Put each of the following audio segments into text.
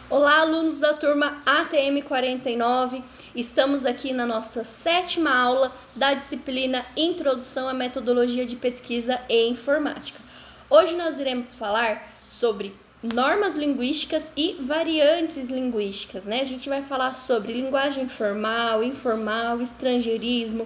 Olá, alunos da turma ATM 49, estamos aqui na nossa 7ª aula da disciplina Introdução à Metodologia de Pesquisa e Informática. Hoje nós iremos falar sobre normas linguísticas e variantes linguísticas, né? A gente vai falar sobre linguagem formal, informal, estrangeirismo,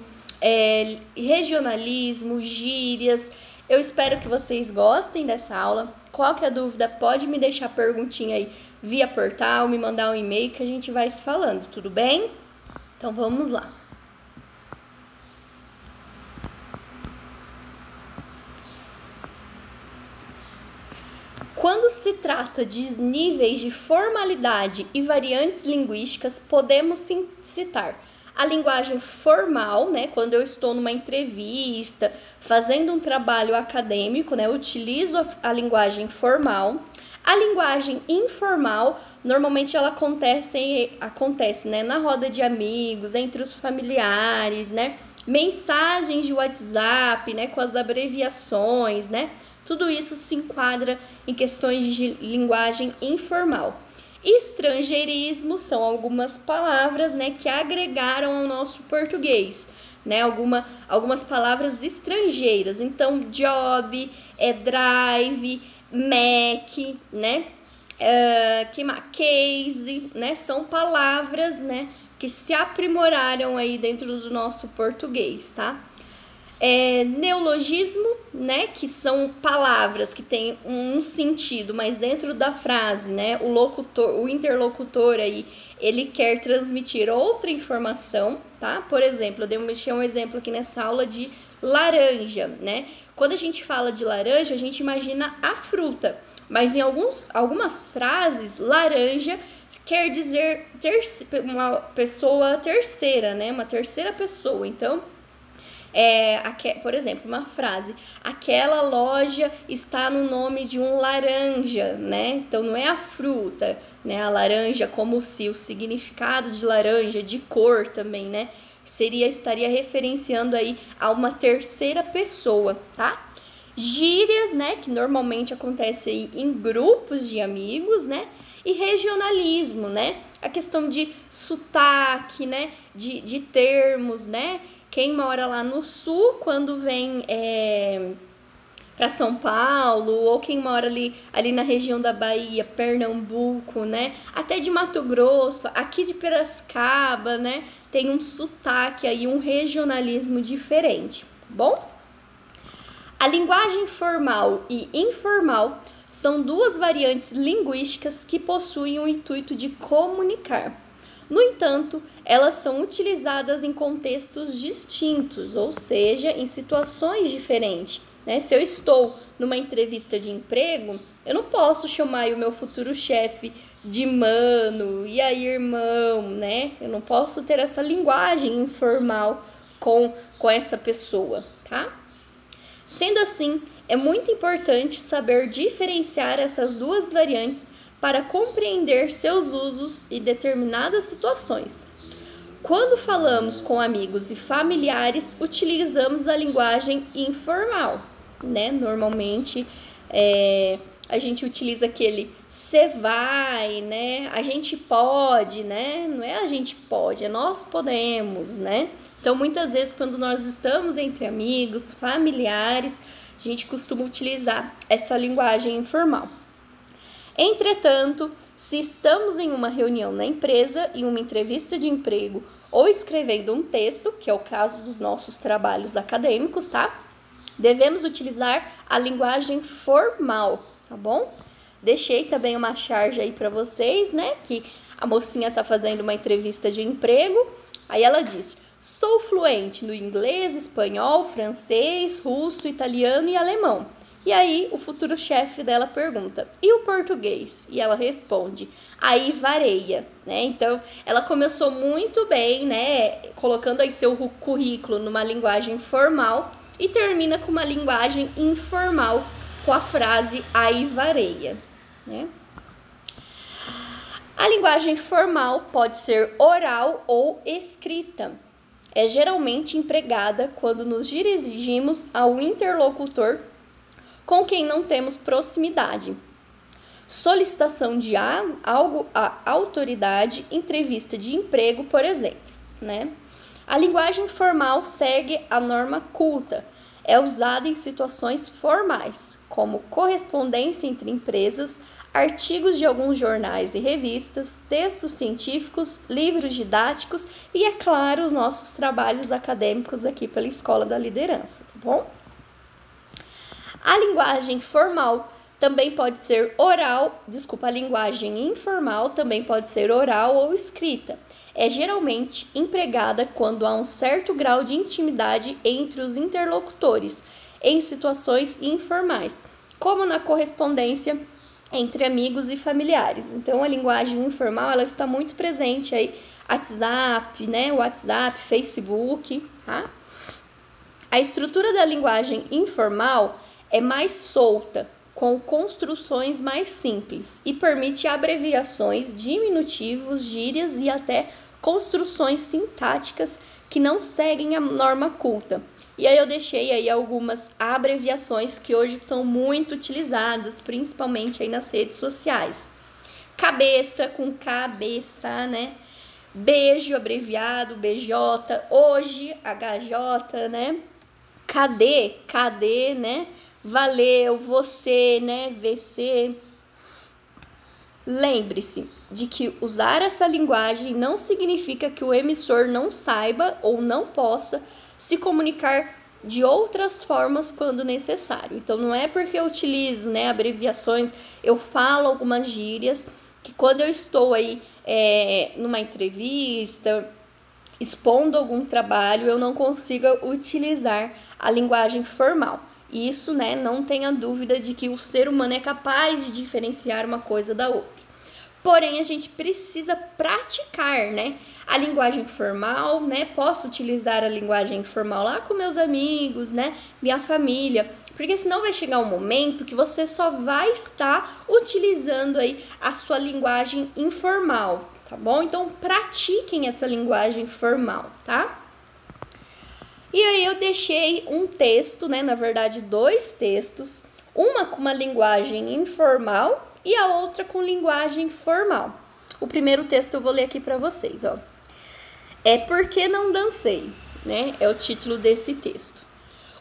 regionalismo, gírias. Eu espero que vocês gostem dessa aula. Qualquer dúvida, pode me deixar perguntinha aí via portal, me mandar um e-mail que a gente vai se falando, tudo bem? Então vamos lá. Quando se trata de níveis de formalidade e variantes linguísticas, podemos citar a linguagem formal, né? Quando eu estou numa entrevista, fazendo um trabalho acadêmico, né? Eu utilizo a linguagem formal. A linguagem informal, normalmente ela acontece, né? Na roda de amigos, entre os familiares, né? Mensagens de WhatsApp, né? Com as abreviações, né? Tudo isso se enquadra em questões de linguagem informal. Estrangeirismo são algumas palavras, né, que agregaram ao nosso português, né, algumas palavras estrangeiras. Então, job, drive, Mac, né, case, né, são palavras, né, que se aprimoraram aí dentro do nosso português, tá? Neologismo, né, que são palavras que têm um sentido, mas dentro da frase, né, o interlocutor aí, ele quer transmitir outra informação, tá? Por exemplo, eu deixei um exemplo aqui nessa aula de laranja, né? Quando a gente fala de laranja, a gente imagina a fruta, mas em algumas frases, laranja quer dizer uma pessoa terceira, né? Uma terceira pessoa, então... por exemplo, uma frase: aquela loja está no nome de um laranja, né? Então não é a fruta, né? A laranja, como se o significado de laranja, de cor também, né? Estaria referenciando aí a uma terceira pessoa, tá? Gírias, né? Que normalmente acontece aí em grupos de amigos, né? E regionalismo, né? A questão de sotaque, né? De termos, né? Quem mora lá no sul, quando vem para São Paulo, ou quem mora ali na região da Bahia, Pernambuco, né? Até de Mato Grosso, aqui de Piracicaba, né? Tem um sotaque aí, um regionalismo diferente, bom? A linguagem formal e informal são duas variantes linguísticas que possuem o intuito de comunicar. No entanto, elas são utilizadas em contextos distintos, ou seja, em situações diferentes, né? Se eu estou numa entrevista de emprego, eu não posso chamar o meu futuro chefe de mano, e aí irmão, né? Eu não posso ter essa linguagem informal com essa pessoa, tá? Sendo assim, é muito importante saber diferenciar essas duas variantes para compreender seus usos e determinadas situações. Quando falamos com amigos e familiares, utilizamos a linguagem informal, né? Normalmente, a gente utiliza aquele cê vai, né? A gente pode, né? Não é a gente pode, é nós podemos, né? Então, muitas vezes, quando nós estamos entre amigos, familiares, a gente costuma utilizar essa linguagem informal. Entretanto, se estamos em uma reunião na empresa, em uma entrevista de emprego ou escrevendo um texto, que é o caso dos nossos trabalhos acadêmicos, tá? Devemos utilizar a linguagem formal, tá bom? Deixei também uma charge aí para vocês, né? Que a mocinha tá fazendo uma entrevista de emprego, aí ela diz: sou fluente no inglês, espanhol, francês, russo, italiano e alemão. E aí o futuro chefe dela pergunta: e o português? E ela responde: aí varia, né? Então ela começou muito bem, né? Colocando aí seu currículo numa linguagem formal e termina com uma linguagem informal com a frase aí varia, né? A linguagem formal pode ser oral ou escrita. É geralmente empregada quando nos dirigimos ao interlocutor com quem não temos proximidade. solicitação de algo à autoridade, entrevista de emprego, por exemplo, né? A linguagem formal segue a norma culta, é usada em situações formais, como correspondência entre empresas, artigos de alguns jornais e revistas, textos científicos, livros didáticos e, é claro, os nossos trabalhos acadêmicos aqui pela Escola da Liderança, tá bom? A linguagem formal também pode ser oral, a linguagem informal também pode ser oral ou escrita. É geralmente empregada quando há um certo grau de intimidade entre os interlocutores, em situações informais, como na correspondência entre amigos e familiares. Então, a linguagem informal, ela está muito presente aí, WhatsApp, né? WhatsApp, Facebook, tá? A estrutura da linguagem informal é mais solta, com construções mais simples e permite abreviações, diminutivos, gírias e até construções sintáticas que não seguem a norma culta. E aí eu deixei aí algumas abreviações que hoje são muito utilizadas, principalmente aí nas redes sociais. Cabeça com cabeça, né? Beijo abreviado, BJ, hoje, HJ, né? Cadê, né? Valeu, você, né? VC. Lembre-se de que usar essa linguagem não significa que o emissor não saiba ou não possa se comunicar de outras formas quando necessário. Então, não é porque eu utilizo, né, abreviações, eu falo algumas gírias, que quando eu estou aí numa entrevista, expondo algum trabalho, eu não consiga utilizar a linguagem formal. Isso, né, não tenha dúvida de que o ser humano é capaz de diferenciar uma coisa da outra. Porém, a gente precisa praticar, né, a linguagem formal, né, posso utilizar a linguagem formal lá com meus amigos, né, minha família, porque senão vai chegar um momento que você só vai estar utilizando aí a sua linguagem informal, tá bom? Então, pratiquem essa linguagem formal, tá? E aí eu deixei um texto, né, na verdade 2 textos, uma com uma linguagem informal e a outra com linguagem formal. O primeiro texto eu vou ler aqui para vocês, ó. É Por que não dancei, né? É o título desse texto.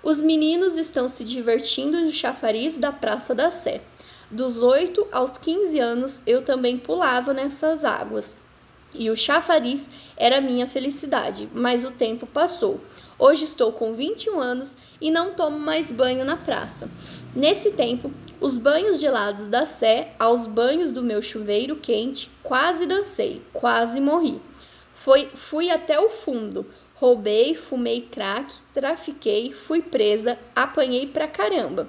Os meninos estão se divertindo no chafariz da Praça da Sé. Dos 8 aos 15 anos eu também pulava nessas águas. E o chafariz era minha felicidade, mas o tempo passou. Hoje estou com 21 anos e não tomo mais banho na praça. Nesse tempo, os banhos gelados da Sé aos banhos do meu chuveiro quente, quase dancei, quase morri. Fui até o fundo, roubei, fumei crack, trafiquei, fui presa, apanhei pra caramba.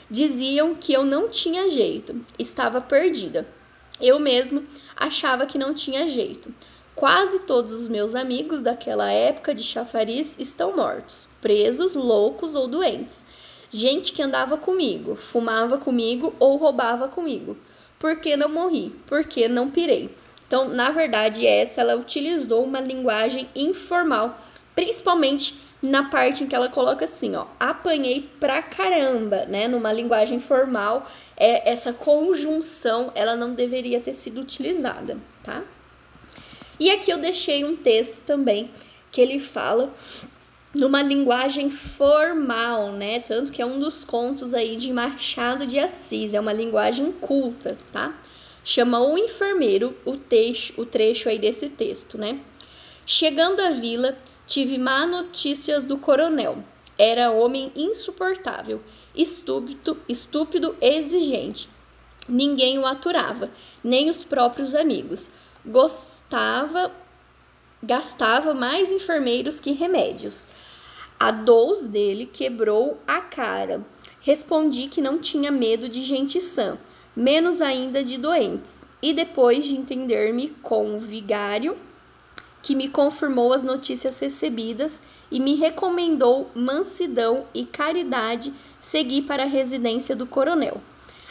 Diziam que eu não tinha jeito, estava perdida. Eu mesmo achava que não tinha jeito. Quase todos os meus amigos daquela época de chafariz estão mortos, presos, loucos ou doentes. Gente que andava comigo, fumava comigo ou roubava comigo. Por que não morri? Por que não pirei? Então, na verdade, ela utilizou uma linguagem informal, principalmente na parte em que ela coloca assim, ó, apanhei pra caramba, né? Numa linguagem formal, essa conjunção, ela não deveria ter sido utilizada, tá? E aqui eu deixei um texto também que ele fala numa linguagem formal, né? Tanto que é um dos contos aí de Machado de Assis, é uma linguagem culta, tá? Chama O Enfermeiro, o trecho aí desse texto, né? Chegando à vila, tive má notícias do coronel. Era homem insuportável, estúpido e exigente. Ninguém o aturava, nem os próprios amigos. Gastava mais enfermeiros que remédios. A dous dele quebrou a cara. Respondi que não tinha medo de gente sã, menos ainda de doentes. E depois de entender-me com o vigário, que me confirmou as notícias recebidas e me recomendou mansidão e caridade, segui para a residência do coronel.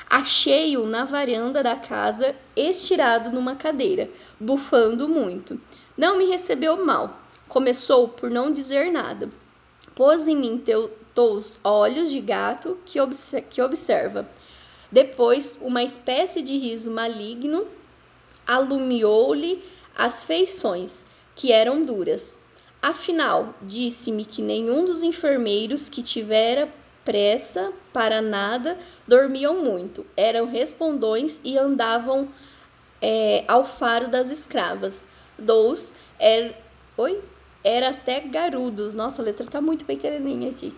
Achei-o na varanda da casa, estirado numa cadeira, bufando muito. Não me recebeu mal. Começou por não dizer nada. Pôs em mim teus olhos de gato que observa. Depois, uma espécie de riso maligno alumiou-lhe as feições, que eram duras. Afinal, disse-me que nenhum dos enfermeiros que tivera pressa para nada dormiam muito, eram respondões e andavam ao faro das escravas. Era até garudos. Nossa, a letra tá muito pequenininha aqui.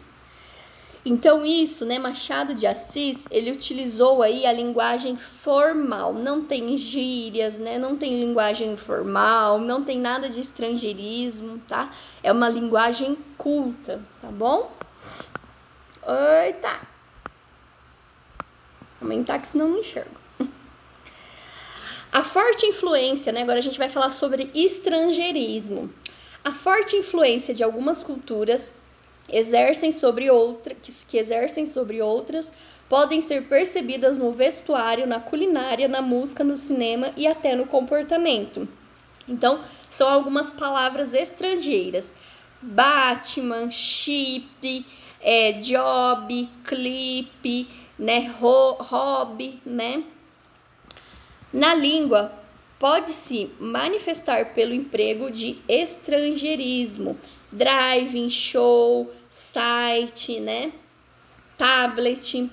Então isso, né, Machado de Assis, ele utilizou aí a linguagem formal, não tem gírias, né, não tem linguagem informal, não tem nada de estrangeirismo, tá? É uma linguagem culta, tá bom? Eita! Vou aumentar que senão não enxergo. A forte influência, né, agora a gente vai falar sobre estrangeirismo. A forte influência de algumas culturas que exercem sobre outras, podem ser percebidas no vestuário, na culinária, na música, no cinema e até no comportamento. Então, são algumas palavras estrangeiras. Batman, chip, job, clipe, né, hobby, né? Na língua, pode-se manifestar pelo emprego de estrangeirismo, driving, show, site, né? Tablet.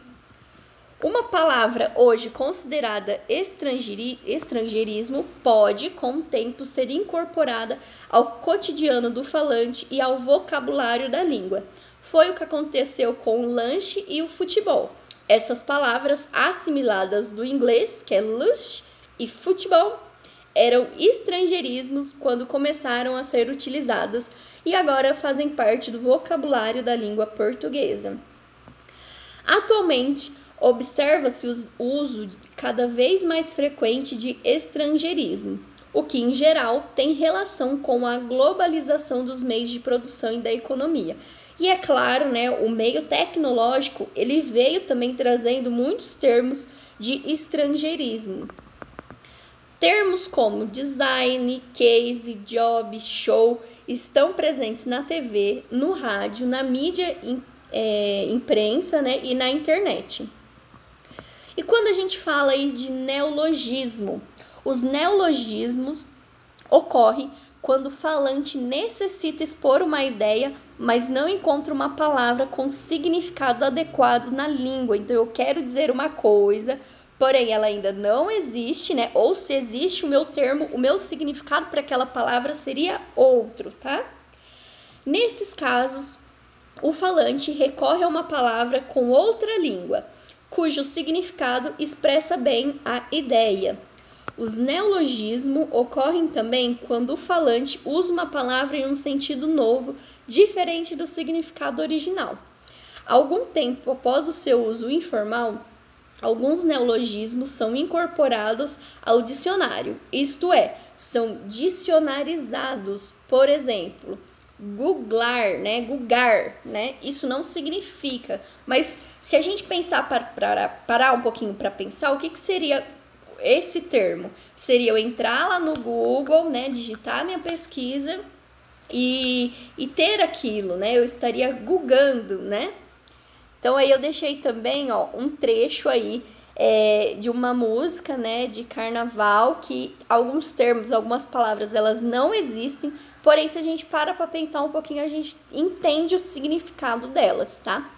Uma palavra hoje considerada estrangeirismo pode, com o tempo, ser incorporada ao cotidiano do falante e ao vocabulário da língua. Foi o que aconteceu com o lanche e o futebol. Essas palavras assimiladas do inglês, que é lush e futebol, eram estrangeirismos quando começaram a ser utilizadas e agora fazem parte do vocabulário da língua portuguesa. Atualmente, observa-se o uso cada vez mais frequente de estrangeirismo, o que, em geral, tem relação com a globalização dos meios de produção e da economia. E é claro, né, o meio tecnológico, ele veio também trazendo muitos termos de estrangeirismo. Termos como design, case, job, show estão presentes na TV, no rádio, na mídia imprensa, né, e na internet. E quando a gente fala aí de neologismo, os neologismos ocorrem quando o falante necessita expor uma ideia, mas não encontra uma palavra com significado adequado na língua. Então, eu quero dizer uma coisa, porém ela ainda não existe, né? Ou se existe o meu termo, o meu significado para aquela palavra seria outro, tá? Nesses casos, o falante recorre a uma palavra com outra língua, cujo significado expressa bem a ideia. Os neologismos ocorrem também quando o falante usa uma palavra em um sentido novo, diferente do significado original. Algum tempo após o seu uso informal, alguns neologismos são incorporados ao dicionário, isto é, são dicionarizados. Por exemplo, googlar, né? Googar, né? Isso não significa, mas se a gente pensar, parar um pouquinho para pensar, o que seria esse termo? Seria eu entrar lá no Google, né? Digitar minha pesquisa e ter aquilo, né? Eu estaria googando, né? Então, aí eu deixei também, ó, um trecho aí de uma música, né, de carnaval, que alguns termos, algumas palavras, elas não existem, porém, se a gente para pensar um pouquinho, a gente entende o significado delas, tá?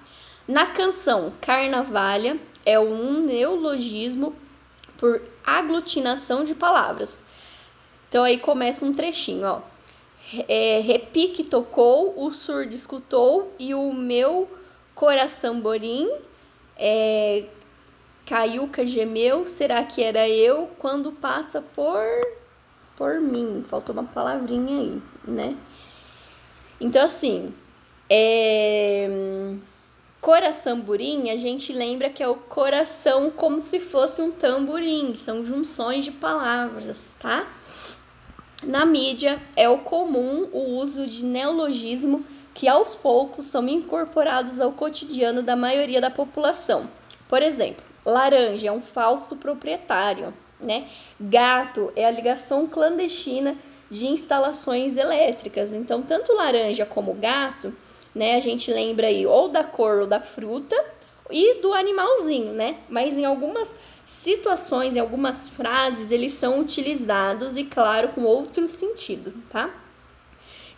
Na canção Carnavalha, é um neologismo por aglutinação de palavras. Então, aí começa um trechinho, ó. Repique tocou, o surdo escutou e o meu coração borim, caiuca gemeu, será que era eu quando passa por mim? Faltou uma palavrinha aí, né? Então, assim, coração borim, a gente lembra que é o coração como se fosse um tamborim, são junções de palavras, tá? Na mídia, é o comum o uso de neologismo que aos poucos são incorporados ao cotidiano da maioria da população. Por exemplo, laranja é um falso proprietário, né? Gato é a ligação clandestina de instalações elétricas. Então, tanto laranja como gato, né, a gente lembra aí ou da cor ou da fruta, e do animalzinho, né? Mas em algumas situações, em algumas frases, eles são utilizados e, claro, com outro sentido, tá?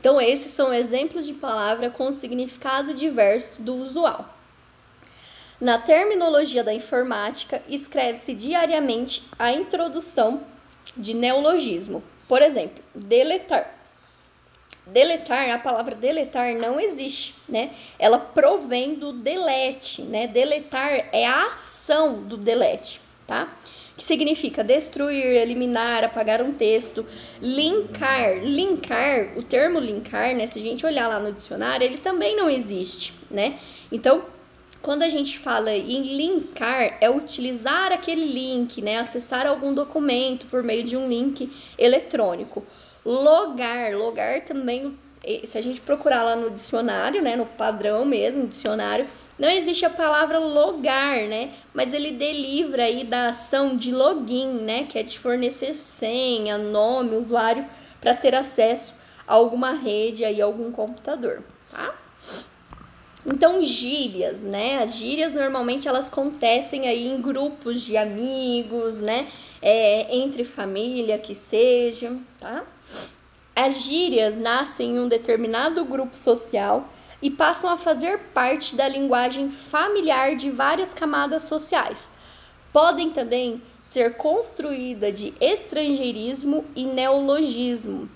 Então, esses são exemplos de palavra com significado diverso do usual. Na terminologia da informática, escreve-se diariamente a introdução de neologismo. Por exemplo, deletar. Deletar, a palavra deletar não existe, né? Ela provém do delete, né? Deletar é a ação do delete, tá? Que significa destruir, eliminar, apagar um texto. Linkar, o termo linkar, né? Se a gente olhar lá no dicionário, ele também não existe, né? Então, quando a gente fala em linkar, é utilizar aquele link, né? Acessar algum documento por meio de um link eletrônico. Logar também, se a gente procurar lá no dicionário, né? No padrão mesmo, dicionário, não existe a palavra logar, né? Mas ele delivra aí da ação de login, né? Que é de fornecer senha, nome, usuário, para ter acesso a alguma rede aí, algum computador, tá? Então, gírias, né? As gírias, normalmente, elas acontecem aí em grupos de amigos, né? Entre família, que seja, tá? As gírias nascem em um determinado grupo social e passam a fazer parte da linguagem familiar de várias camadas sociais. Podem também ser construídas de estrangeirismo e neologismo.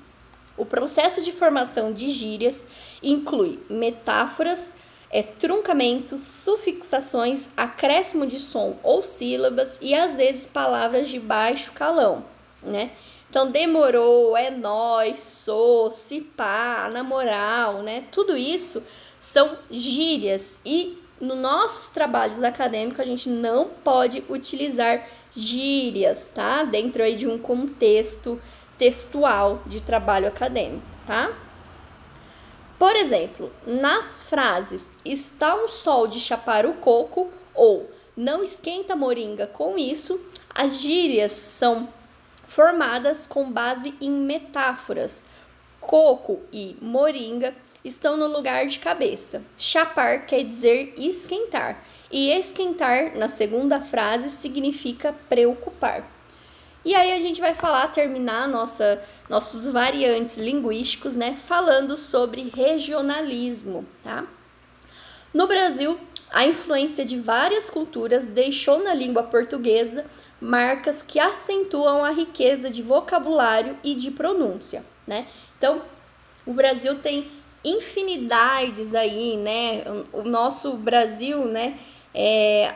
O processo de formação de gírias inclui metáforas, truncamentos, sufixações, acréscimo de som ou sílabas e às vezes palavras de baixo calão, né? Então, demorou, é nóis, sou, se pá, na moral, né? Tudo isso são gírias e nos nossos trabalhos acadêmicos a gente não pode utilizar gírias, tá? Dentro aí de um contexto textual de trabalho acadêmico, tá? Por exemplo, nas frases está um sol de chapar o coco ou não esquenta a moringa com isso, as gírias são formadas com base em metáforas. Coco e moringa estão no lugar de cabeça. Chapar quer dizer esquentar e esquentar, na segunda frase, significa preocupar. E aí a gente vai terminar nossos variantes linguísticos, né, falando sobre regionalismo, tá? No Brasil, a influência de várias culturas deixou na língua portuguesa marcas que acentuam a riqueza de vocabulário e de pronúncia, né? Então, o Brasil tem infinidades aí, né? O nosso Brasil, né?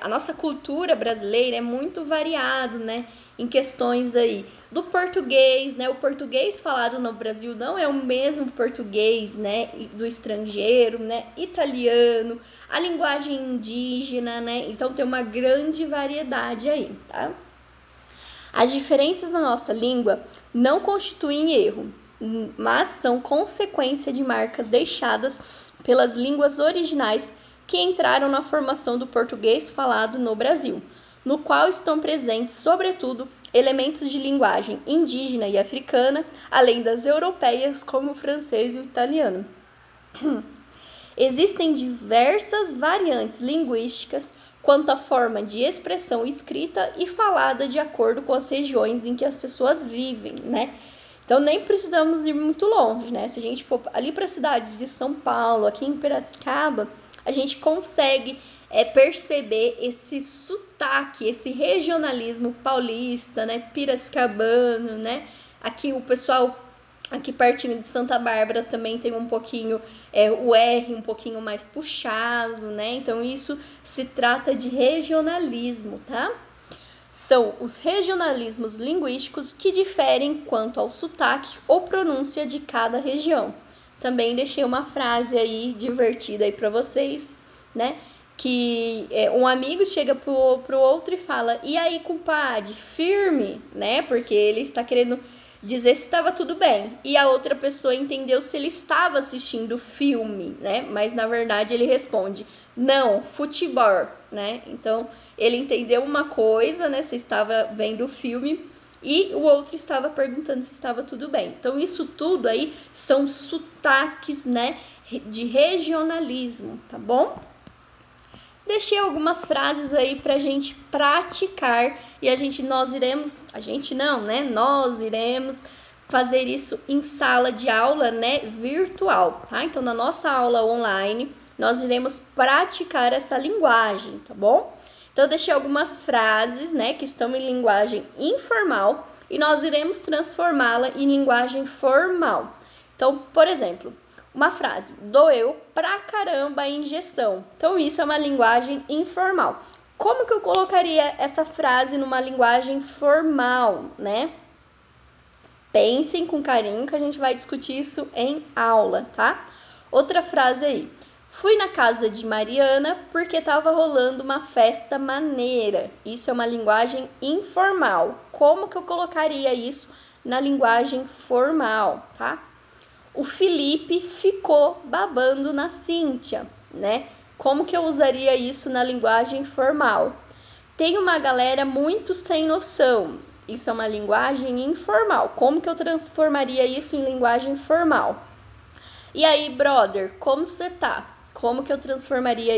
A nossa cultura brasileira é muito variado, né? Em questões aí do português, né? O português falado no Brasil não é o mesmo português, né? Do estrangeiro, né? Italiano, a linguagem indígena, né? Então tem uma grande variedade aí, tá? As diferenças na nossa língua não constituem erro, mas são consequência de marcas deixadas pelas línguas originais que entraram na formação do português falado no Brasil, no qual estão presentes, sobretudo, elementos de linguagem indígena e africana, além das europeias, como o francês e o italiano. Existem diversas variantes linguísticas quanto à forma de expressão escrita e falada de acordo com as regiões em que as pessoas vivem, né? Então, nem precisamos ir muito longe, né? Se a gente for ali para a cidade de São Paulo, aqui em Piracicaba, a gente consegue perceber esse sotaque, esse regionalismo paulista, né, piracicabano, né? Aqui o pessoal, aqui pertinho de Santa Bárbara também tem um pouquinho, o R um pouquinho mais puxado, né? Então isso se trata de regionalismo, tá? São os regionalismos linguísticos que diferem quanto ao sotaque ou pronúncia de cada região. Também deixei uma frase aí divertida aí para vocês, né? Que um amigo chega pro outro e fala: e aí, compadre, firme, né? Porque ele está querendo dizer se estava tudo bem. E a outra pessoa entendeu se ele estava assistindo filme, né? Mas na verdade ele responde: não, futebol, né? Então ele entendeu uma coisa, né? Se estava vendo o filme. E o outro estava perguntando se estava tudo bem. Então, isso tudo aí são sotaques, né, de regionalismo, tá bom? deixei algumas frases aí pra gente praticar e nós iremos fazer isso em sala de aula, né, virtual, tá? Então, na nossa aula online, nós iremos praticar essa linguagem, tá bom? Então, eu deixei algumas frases, né, que estão em linguagem informal e nós iremos transformá-la em linguagem formal. Então, por exemplo, uma frase: doeu pra caramba a injeção. Então, isso é uma linguagem informal. Como que eu colocaria essa frase numa linguagem formal, né? Pensem com carinho que a gente vai discutir isso em aula, tá? Outra frase aí: fui na casa de Mariana porque estava rolando uma festa maneira. Isso é uma linguagem informal. Como que eu colocaria isso na linguagem formal, tá? O Felipe ficou babando na Cíntia, né? Como que eu usaria isso na linguagem formal? Tem uma galera muito sem noção. Isso é uma linguagem informal. Como que eu transformaria isso em linguagem formal? E aí, brother, como você tá? Como que eu transformaria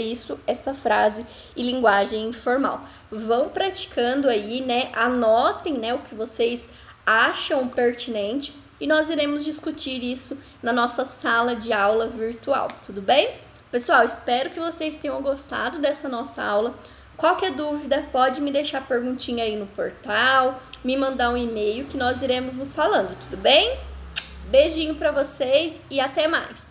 essa frase em linguagem informal? Vão praticando aí, né? Anotem, né, o que vocês acham pertinente e nós iremos discutir isso na nossa sala de aula virtual, tudo bem? Pessoal, espero que vocês tenham gostado dessa nossa aula. Qualquer dúvida, pode me deixar perguntinha aí no portal, me mandar um e-mail que nós iremos nos falando, tudo bem? Beijinho para vocês e até mais!